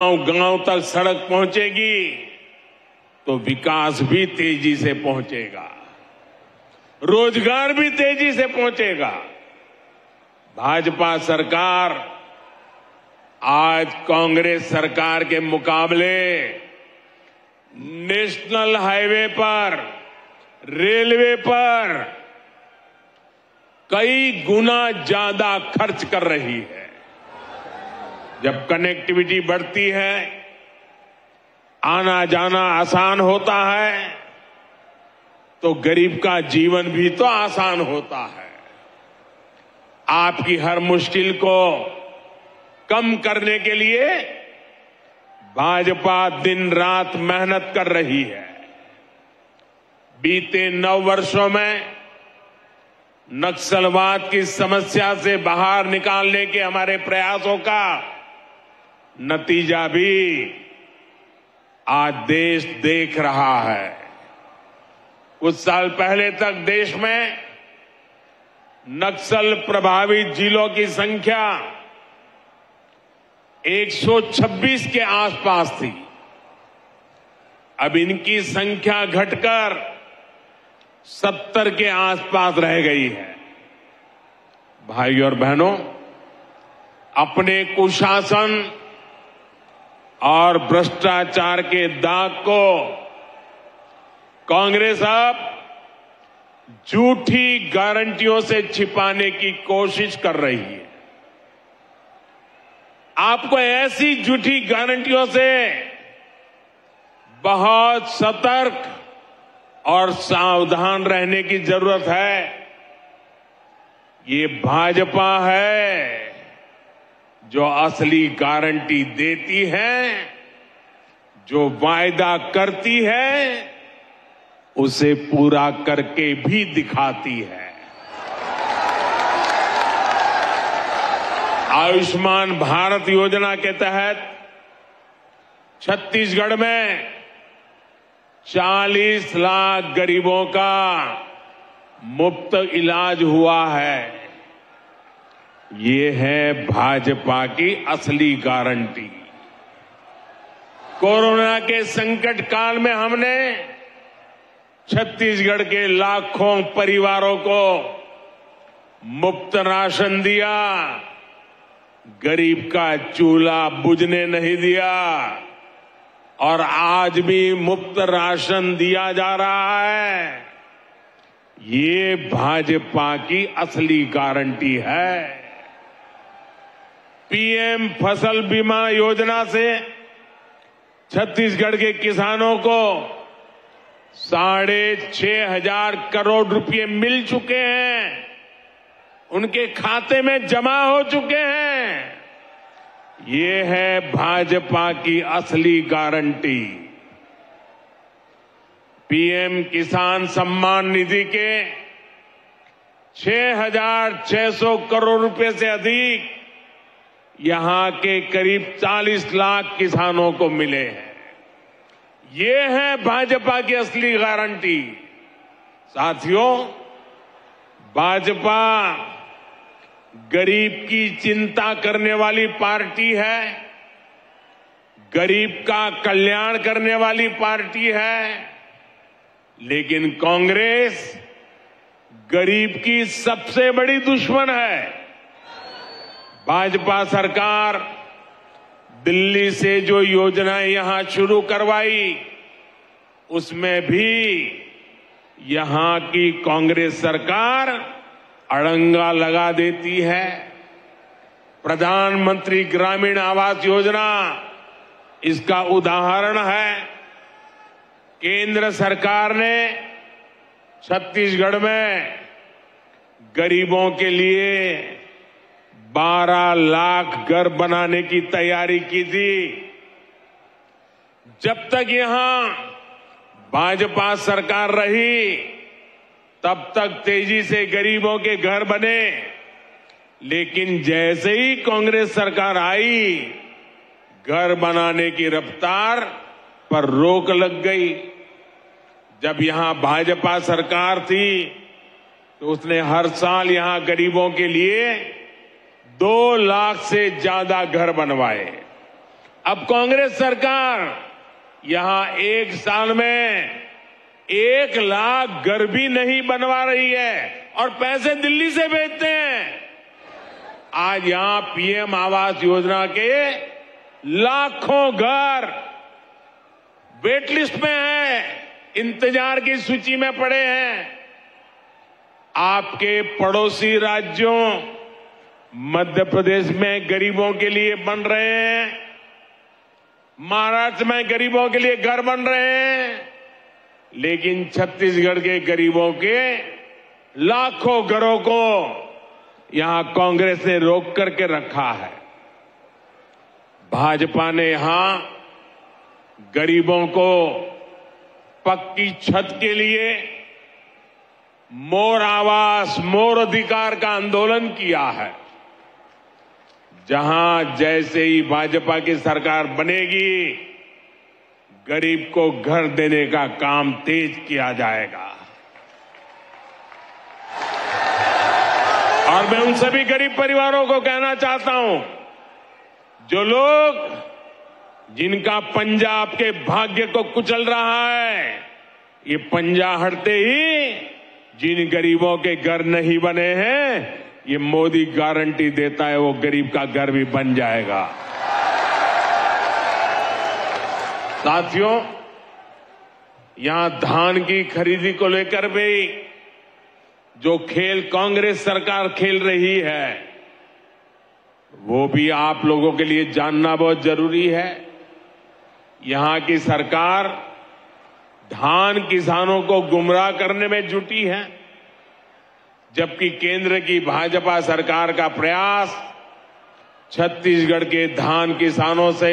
गांव तक सड़क पहुंचेगी तो विकास भी तेजी से पहुंचेगा, रोजगार भी तेजी से पहुंचेगा। भाजपा सरकार आज कांग्रेस सरकार के मुकाबले नेशनल हाईवे पर, रेलवे पर कई गुना ज्यादा खर्च कर रही है। जब कनेक्टिविटी बढ़ती है, आना जाना आसान होता है, तो गरीब का जीवन भी तो आसान होता है। आपकी हर मुश्किल को कम करने के लिए भाजपा दिन रात मेहनत कर रही है। बीते 9 वर्षों में नक्सलवाद की समस्या से बाहर निकालने के हमारे प्रयासों का नतीजा भी आज देश देख रहा है। कुछ साल पहले तक देश में नक्सल प्रभावित जिलों की संख्या 126 के आसपास थी। अब इनकी संख्या घटकर 70 के आसपास रह गई है। भाइयों और बहनों, अपने कुशासन और भ्रष्टाचार के दाग को कांग्रेस अब झूठी गारंटियों से छिपाने की कोशिश कर रही है। आपको ऐसी झूठी गारंटियों से बहुत सतर्क और सावधान रहने की जरूरत है। ये भाजपा है जो असली गारंटी देती है, जो वायदा करती है उसे पूरा करके भी दिखाती है। आयुष्मान भारत योजना के तहत छत्तीसगढ़ में 40 लाख गरीबों का मुफ्त इलाज हुआ है। ये है भाजपा की असली गारंटी। कोरोना के संकट काल में हमने छत्तीसगढ़ के लाखों परिवारों को मुफ्त राशन दिया, गरीब का चूल्हा बुझने नहीं दिया और आज भी मुफ्त राशन दिया जा रहा है। ये भाजपा की असली गारंटी है। पीएम फसल बीमा योजना से छत्तीसगढ़ के किसानों को 6,500 करोड़ रुपए मिल चुके हैं, उनके खाते में जमा हो चुके हैं। ये है भाजपा की असली गारंटी। पीएम किसान सम्मान निधि के 6,600 करोड़ रुपए से अधिक यहां के करीब 40 लाख किसानों को मिले हैं। ये है भाजपा की असली गारंटी। साथियों, भाजपा गरीब की चिंता करने वाली पार्टी है, गरीब का कल्याण करने वाली पार्टी है, लेकिन कांग्रेस गरीब की सबसे बड़ी दुश्मन है। भाजपा सरकार दिल्ली से जो योजनाएं यहां शुरू करवाई, उसमें भी यहां की कांग्रेस सरकार अड़ंगा लगा देती है। प्रधानमंत्री ग्रामीण आवास योजना इसका उदाहरण है। केंद्र सरकार ने छत्तीसगढ़ में गरीबों के लिए 12 लाख घर बनाने की तैयारी की थी। जब तक यहां भाजपा सरकार रही, तब तक तेजी से गरीबों के घर बने, लेकिन जैसे ही कांग्रेस सरकार आई, घर बनाने की रफ्तार पर रोक लग गई। जब यहां भाजपा सरकार थी, तो उसने हर साल यहां गरीबों के लिए 2 लाख से ज्यादा घर बनवाए। अब कांग्रेस सरकार यहां एक साल में 1 लाख घर भी नहीं बनवा रही है और पैसे दिल्ली से भेजते हैं। आज यहां पीएम आवास योजना के लाखों घर वेट लिस्ट में हैं, इंतजार की सूची में पड़े हैं। आपके पड़ोसी राज्यों मध्य प्रदेश में गरीबों के लिए बन रहे हैं, महाराष्ट्र में गरीबों के लिए घर बन रहे हैं, लेकिन छत्तीसगढ़ के गरीबों के लाखों घरों को यहां कांग्रेस ने रोक करके रखा है। भाजपा ने यहां गरीबों को पक्की छत के लिए मोर आवास मोर अधिकार का आंदोलन किया है। जहां जैसे ही भाजपा की सरकार बनेगी, गरीब को घर देने का काम तेज किया जाएगा। और मैं उन सभी गरीब परिवारों को कहना चाहता हूं, जो लोग जिनका पंजा आपके भाग्य को कुचल रहा है, ये पंजा हटते ही जिन गरीबों के घर नहीं बने हैं, ये मोदी गारंटी देता है वो गरीब का घर भी बन जाएगा। साथियों, यहां धान की खरीदी को लेकर भी जो खेल कांग्रेस सरकार खेल रही है, वो भी आप लोगों के लिए जानना बहुत जरूरी है। यहां की सरकार धान किसानों को गुमराह करने में जुटी है, जबकि केंद्र की भाजपा सरकार का प्रयास छत्तीसगढ़ के धान किसानों से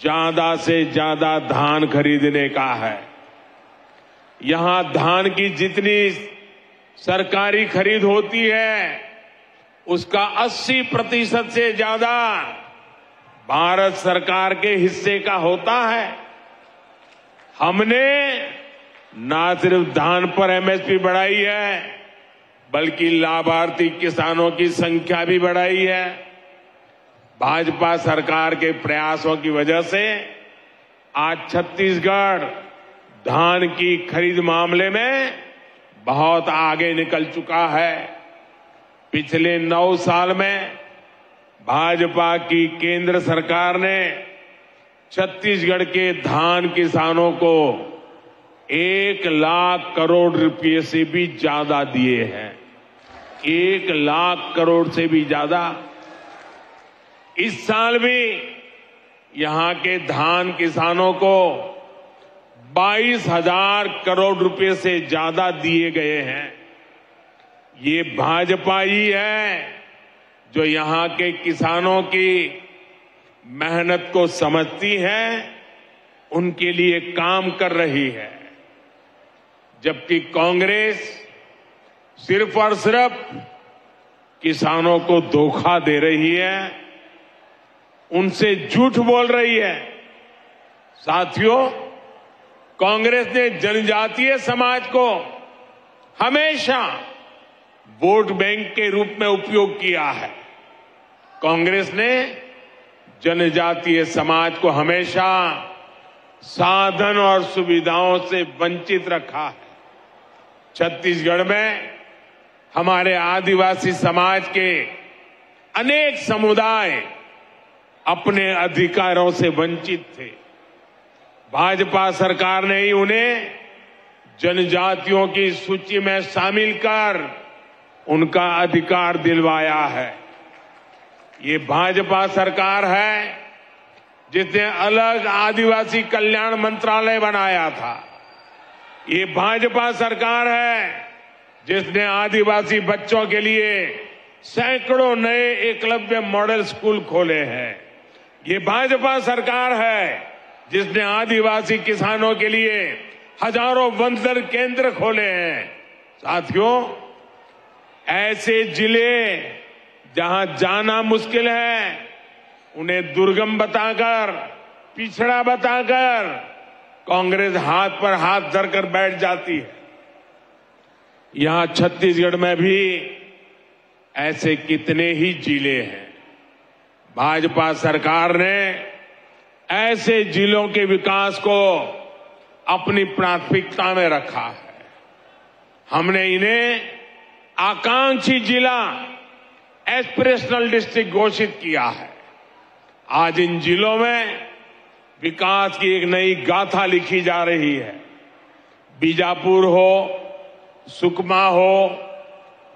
ज्यादा धान खरीदने का है। यहां धान की जितनी सरकारी खरीद होती है, उसका 80% से ज्यादा भारत सरकार के हिस्से का होता है। हमने ना सिर्फ धान पर एमएसपी बढ़ाई है, बल्कि लाभार्थी किसानों की संख्या भी बढ़ाई है। भाजपा सरकार के प्रयासों की वजह से आज छत्तीसगढ़ धान की खरीद मामले में बहुत आगे निकल चुका है। पिछले 9 साल में भाजपा की केंद्र सरकार ने छत्तीसगढ़ के धान किसानों को 1 लाख करोड़ रुपए से भी ज्यादा दिए हैं। 1 लाख करोड़ से भी ज्यादा। इस साल भी यहां के धान किसानों को 22,000 करोड़ रुपए से ज्यादा दिए गए हैं। ये भाजपा ही है जो यहां के किसानों की मेहनत को समझती है, उनके लिए काम कर रही है। जबकि कांग्रेस सिर्फ और सिर्फ किसानों को धोखा दे रही है, उनसे झूठ बोल रही है। साथियों, कांग्रेस ने जनजातीय समाज को हमेशा वोट बैंक के रूप में उपयोग किया है। कांग्रेस ने जनजातीय समाज को हमेशा साधन और सुविधाओं से वंचित रखा है। छत्तीसगढ़ में हमारे आदिवासी समाज के अनेक समुदाय अपने अधिकारों से वंचित थे। भाजपा सरकार ने ही उन्हें जनजातियों की सूची में शामिल कर उनका अधिकार दिलवाया है। ये भाजपा सरकार है जिसने अलग आदिवासी कल्याण मंत्रालय बनाया था। ये भाजपा सरकार है जिसने आदिवासी बच्चों के लिए सैकड़ों नए एकलव्य मॉडल स्कूल खोले हैं। ये भाजपा सरकार है जिसने आदिवासी किसानों के लिए हजारों वंदन केंद्र खोले हैं। साथियों, ऐसे जिले जहां जाना मुश्किल है, उन्हें दुर्गम बताकर, पिछड़ा बताकर कांग्रेस हाथ पर हाथ धरकर बैठ जाती है। यहां छत्तीसगढ़ में भी ऐसे कितने ही जिले हैं। भाजपा सरकार ने ऐसे जिलों के विकास को अपनी प्राथमिकता में रखा है। हमने इन्हें आकांक्षी जिला, एस्पिरेशनल डिस्ट्रिक्ट घोषित किया है। आज इन जिलों में विकास की एक नई गाथा लिखी जा रही है। बीजापुर हो, सुकमा हो,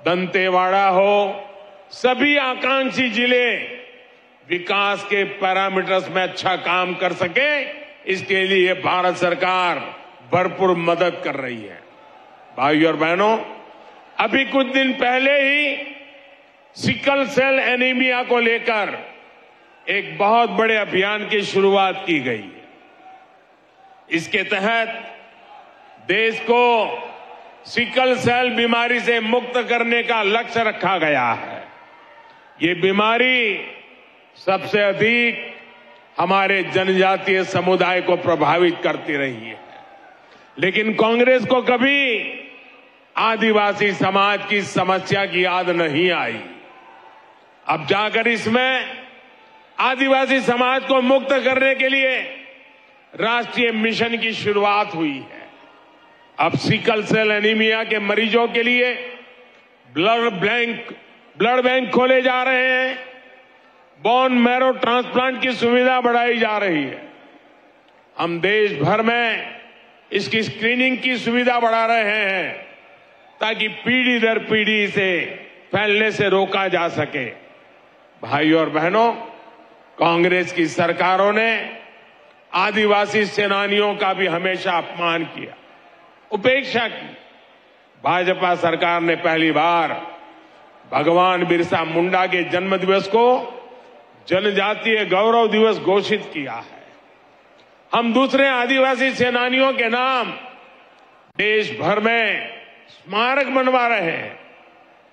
दंतेवाड़ा हो, सभी आकांक्षी जिले विकास के पैरामीटर्स में अच्छा काम कर सके, इसके लिए भारत सरकार भरपूर मदद कर रही है। भाइयों और बहनों, अभी कुछ दिन पहले ही सिकल सेल एनीमिया को लेकर एक बहुत बड़े अभियान की शुरुआत की गई है। इसके तहत देश को सिकल सेल बीमारी से मुक्त करने का लक्ष्य रखा गया है। ये बीमारी सबसे अधिक हमारे जनजातीय समुदाय को प्रभावित करती रही है, लेकिन कांग्रेस को कभी आदिवासी समाज की समस्या की याद नहीं आई। अब जाकर इसमें आदिवासी समाज को मुक्त करने के लिए राष्ट्रीय मिशन की शुरुआत हुई है। अब सिकल सेल एनीमिया के मरीजों के लिए ब्लड बैंक खोले जा रहे हैं, बोन मैरो ट्रांसप्लांट की सुविधा बढ़ाई जा रही है। हम देश भर में इसकी स्क्रीनिंग की सुविधा बढ़ा रहे हैं ताकि पीढ़ी दर पीढ़ी इसे फैलने से रोका जा सके। भाइयों और बहनों, कांग्रेस की सरकारों ने आदिवासी सेनानियों का भी हमेशा अपमान किया, उपेक्षा की। भाजपा सरकार ने पहली बार भगवान बिरसा मुंडा के जन्म दिवस को जनजातीय गौरव दिवस घोषित किया है। हम दूसरे आदिवासी सेनानियों के नाम देश भर में स्मारक बनवा रहे हैं।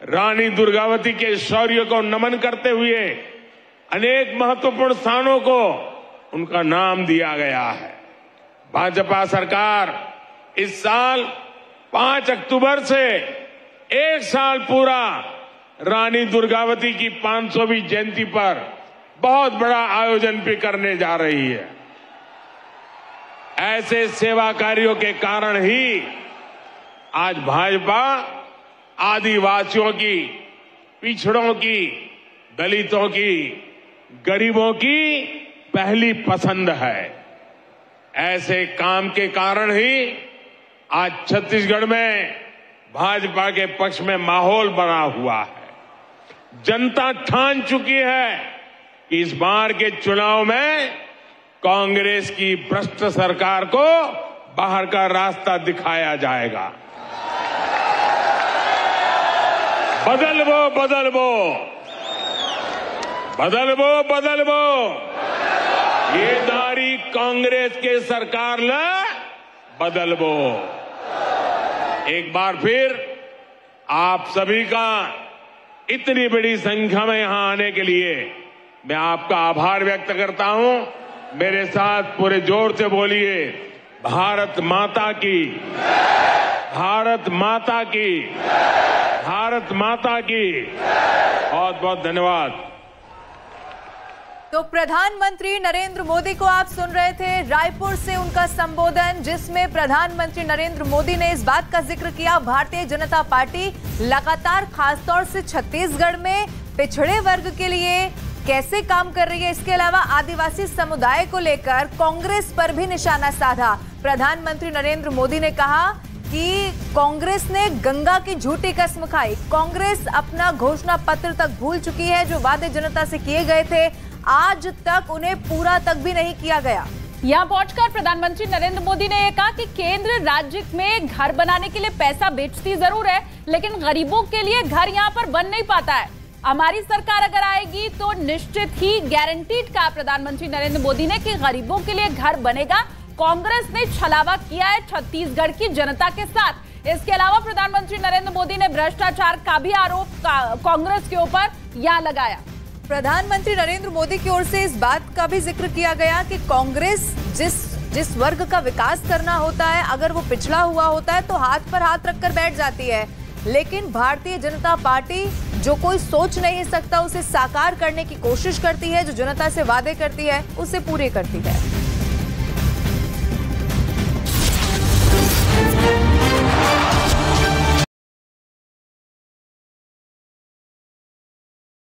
रानी दुर्गावती के शौर्य को नमन करते हुए अनेक महत्वपूर्ण स्थानों को उनका नाम दिया गया है। भाजपा सरकार इस साल 5 अक्टूबर से एक साल पूरा रानी दुर्गावती की 500वीं जयंती पर बहुत बड़ा आयोजन भी करने जा रही है। ऐसे सेवा कार्यों के कारण ही आज भाजपा आदिवासियों की, पिछड़ों की, दलितों की, गरीबों की पहली पसंद है। ऐसे काम के कारण ही आज छत्तीसगढ़ में भाजपा के पक्ष में माहौल बना हुआ है। जनता ठान चुकी है कि इस बार के चुनाव में कांग्रेस की भ्रष्ट सरकार को बाहर का रास्ता दिखाया जाएगा। बदलबो बदलबो बदलबो बदलबो, ये दारी कांग्रेस के सरकार ला बदलबो। एक बार फिर आप सभी का इतनी बड़ी संख्या में यहां आने के लिए मैं आपका आभार व्यक्त करता हूं। मेरे साथ पूरे जोर से बोलिए, भारत माता की, भारत माता की, भारत माता की। बहुत बहुत धन्यवाद। तो प्रधानमंत्री नरेंद्र मोदी को आप सुन रहे थे, रायपुर से उनका संबोधन, जिसमें प्रधानमंत्री नरेंद्र मोदी ने इस बात का जिक्र किया भारतीय जनता पार्टी लगातार खासतौर से छत्तीसगढ़ में पिछड़े वर्ग के लिए कैसे काम कर रही है। इसके अलावा आदिवासी समुदाय को लेकर कांग्रेस पर भी निशाना साधा। प्रधानमंत्री नरेंद्र मोदी ने कहा कि कांग्रेस ने गंगा की झूठी कसम खाई। कांग्रेस अपना घोषणा पत्र तक भूल चुकी है। जो वादे जनता से किए गए थे आज तक उन्हें पूरा तक भी नहीं किया गया। यहाँ पहुंचकर प्रधानमंत्री नरेंद्र मोदी ने यह कहा कि केंद्र राज्य में घर बनाने के लिए पैसा बेचती जरूर है, लेकिन गरीबों के लिए घर यहाँ पर बन नहीं पाता है। हमारी सरकार अगर आएगी तो निश्चित ही गारंटीड कहा प्रधानमंत्री नरेंद्र मोदी ने कि गरीबों के लिए घर बनेगा। कांग्रेस ने छलावा किया है छत्तीसगढ़ की जनता के साथ। इसके अलावा प्रधानमंत्री नरेंद्र मोदी ने भ्रष्टाचार का भी आरोप कांग्रेस के ऊपर यहाँ लगाया। प्रधानमंत्री नरेंद्र मोदी की ओर से इस बात का भी जिक्र किया गया कि कांग्रेस जिस वर्ग का विकास करना होता है, अगर वो पिछड़ा हुआ होता है तो हाथ पर हाथ रखकर बैठ जाती है। लेकिन भारतीय जनता पार्टी जो कोई सोच नहीं सकता उसे साकार करने की कोशिश करती है, जो जनता से वादे करती है उसे पूरे करती है।